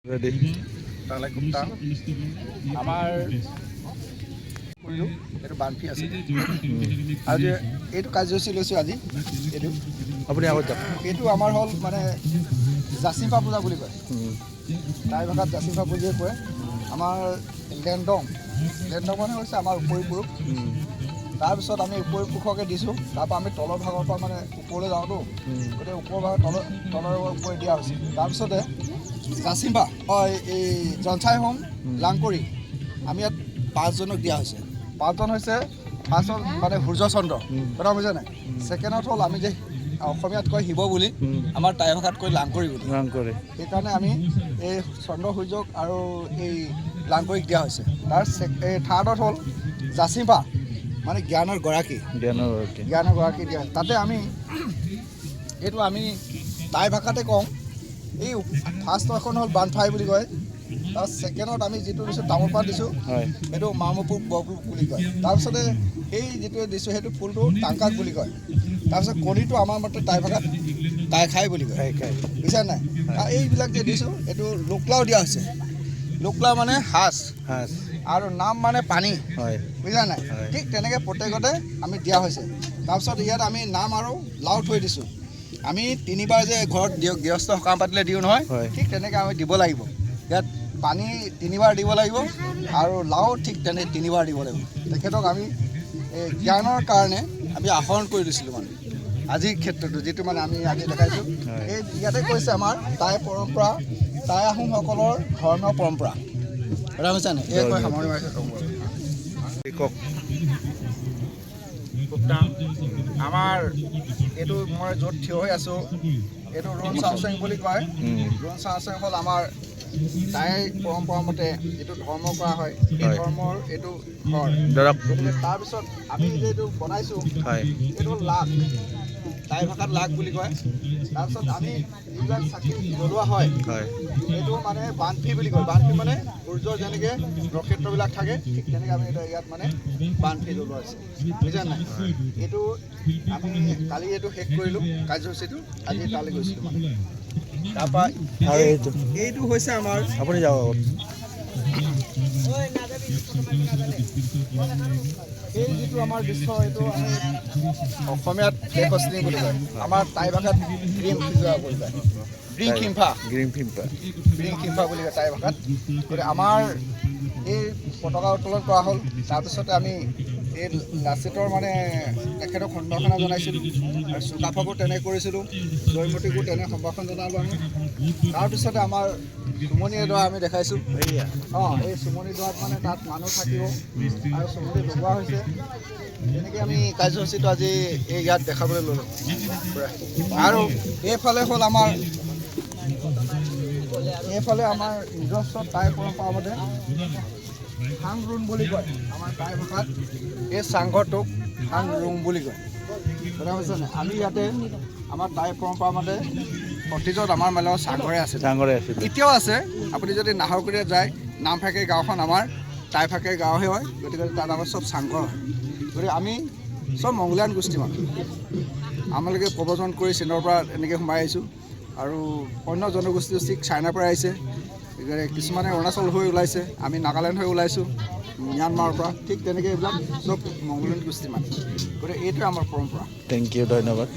গুপ্তা আমাৰ এইটো বানফি আছে আৰু এইটো কাৰ্যসূচী লৈছোঁ আজি এইটো আপুনি আগত যাওক এইটো আমাৰ হ'ল মানে জাচিম্পা পূজা বুলি কয় টাই ভাষাত জাচিম্পা বুলিয়ে কয় আমাৰ লেণ্ডং মানে হৈছে আমাৰ উপৰি পুৰুষ তাৰপিছত আমি উপৰি পুৰুষকে দিছোঁ তাৰপৰা আমি তলৰ ভাগৰ পৰা মানে ওপৰলৈ যাওঁতো গতিকে ওপৰ ভাগৰ তলৰ ওপৰে দিয়া হৈছে তাৰপিছতে জাচিম্পা এই জনচাই হোম লাংকৰি আমি ইয়াত 5জনক দিয়া হৈছে 5জন হৈছে ফাৰ্ষ্ট হ'ল মানে সূৰ্যচন্দ্ৰ কথা বুজা নাই ছেকেণ্ডত হ'ল আমি যে অসমীয়াত কয় শিৱ বুলি আমাৰ টাই ভাষাত কয় লাংকৰি বুলি সেইকাৰণে আমি এই চন্দ্ৰ সূৰ্যক আৰু এই লাংকৰিক দিয়া হৈছে তাৰ থাৰ্ডত হ'ল জাচিম্পা মানে জ্ঞানৰ গৰাকী দিয়া তাতে আমি এইটো আমি টাই ভাষাতে কওঁ এই ফাৰ্ষ্ট এখন হ'ল বানফাই বুলি কয় তাৰ ছেকেণ্ডত আমি যিটো দিছোঁ তামোল পাত দিছোঁ সেইটো মামপুৰ বৰপুৰ বুলি কয় তাৰপিছতে সেই যিটো দিছোঁ সেইটো ফুলটো টাংকাক বুলি কয় তাৰপিছত কণীটো আমাৰ মতে টাই ভাষাত টাই খাই বুলি কয় বুজিছা নাই এইবিলাক যে দিছোঁ এইটো লোকলাও দিয়া হৈছে লোকলাও মানে সাজ আৰু নাম মানে পানী বুজিছা নাই ঠিক তেনেকৈ প্ৰত্যেকতে আমি দিয়া হৈছে তাৰপিছত ইয়াত আমি নাম আৰু লাও থৈ দিছোঁ আমি 3বাৰ যে ঘৰত গৃহস্থ সকাম পাতিলে দিওঁ নহয় ঠিক তেনেকৈ আমি দিব লাগিব ইয়াত পানী 3বাৰ দিব লাগিব আৰু লাও ঠিক তেনে 3বাৰ দিব লাগিব তেখেতক আমি জ্ঞানৰ কাৰণে আমি আহৰণ কৰি দিছিলোঁ মানে আজিৰ ক্ষেত্ৰতো যিটো মানে আমি আজি দেখাইছোঁ এই ইয়াতে কৈছে আমাৰ টাই পৰম্পৰা টাই আহোমসকলৰ ধৰ্মীয় পৰম্পৰা বুজিছা নাই এই কৈ সামৰণি মাৰিছোঁ কওক আমাৰ এইটো মই য'ত থিয় হৈ আছোঁ এইটো ৰুণ চাওচেং বুলি কয় ৰুণ চাওচেং হ'ল আমাৰ টাই পৰম্পৰা মতে যিটো ধৰ্ম কৰা হয় সেই ধৰ্মৰ এইটো ঘৰ গতিকে তাৰপিছত আমি যিটো বনাইছোঁ এইটো লাখ টাই ভাষাত লাখ বুলি কয় তাৰপিছত আমি যিবিলাক চাকি জ্বলোৱা হয় এইটো মানে বানফি বুলি কয় বানফি মানে সূৰ্যৰ যেনেকৈ নক্ষত্ৰবিলাক থাকে ঠিক তেনেকৈ আমি এতিয়া ইয়াত মানে বানফি জ্বলোৱা হৈছে বুজিছা নাই এইটো আমি কালি এইটো শেষ কৰিলোঁ কাৰ্যসূচীটো আজি তালৈ গৈছিলোঁ মানে তাৰপৰা আৰু এইটো হৈছে আমাৰ আপুনি যাব এই যিটো আমাৰ দৃশ্য এইটো আমি অসমীয়াত লেকশ্লিং বুলি কয় আমাৰ টাই ভাষাত গ্ৰীম সিজোৱা বুলি কয় গ্ৰীম খিম্ফা বুলি কয় টাই ভাষাত গতিকে আমাৰ এই পতাকা উত্তোলন কৰা হ'ল তাৰপিছতে আমি এই লাচিতৰ মানে তেখেতক সম্বৰ্ধনা জনাইছিলোঁ আৰু চুকাফাকো তেনে কৰিছিলোঁ জয়মতীকো তেনে সম্ভাষণ জনালোঁ আমি তাৰপিছতে আমাৰ চুমনি এডৰা আমি দেখাইছোঁ এই চুমনি ডৰাত মানে তাত মানুহ থাকিব আৰু চুমনি লগোৱা হৈছে তেনেকৈ আমি কাৰ্যসূচীটো আজি এই ইয়াত দেখাবলৈ ল'লোঁ আৰু এইফালে হ'ল আমাৰ নিজস্ব টাই পৰম্পৰা মতে হাং ৰুণ বুলি কয় আমাৰ টাই ভাষাত এই চাংঘৰটোক হাং ৰুং বুলি কয় কথা কৈছে নাই আমি ইয়াতে আমাৰ টাই পৰম্পৰা মতে অতীজত আমাৰ মানে চাংঘৰে আছে এতিয়াও আছে আপুনি যদি নাহৰকটীয়া যায় নামফাকে গাঁওখন আমাৰ টাই ফাকে গাঁৱহে হয় গতিকে তাত আমাৰ চব চাংঘৰ হয় গতিকে আমি চব মংগোলীয়ান গোষ্ঠী মানুহ আমালোকে প্ৰব্ৰজন কৰি চীনৰ পৰা এনেকৈ সোমাই আহিছোঁ আৰু অন্য জনগোষ্ঠী চাইনাৰ পৰা আহিছে কিছুমানে অৰুণাচল হৈ ওলাইছে আমি নাগালেণ্ড হৈ ওলাইছোঁ ম্যানমাৰৰ পৰা ঠিক তেনেকৈ এইবিলাক চব মংগোলীয়ান গোষ্ঠী মানুহ গতিকে এইটোৱে আমাৰ পৰম্পৰা থেংক ইউ ধন্যবাদ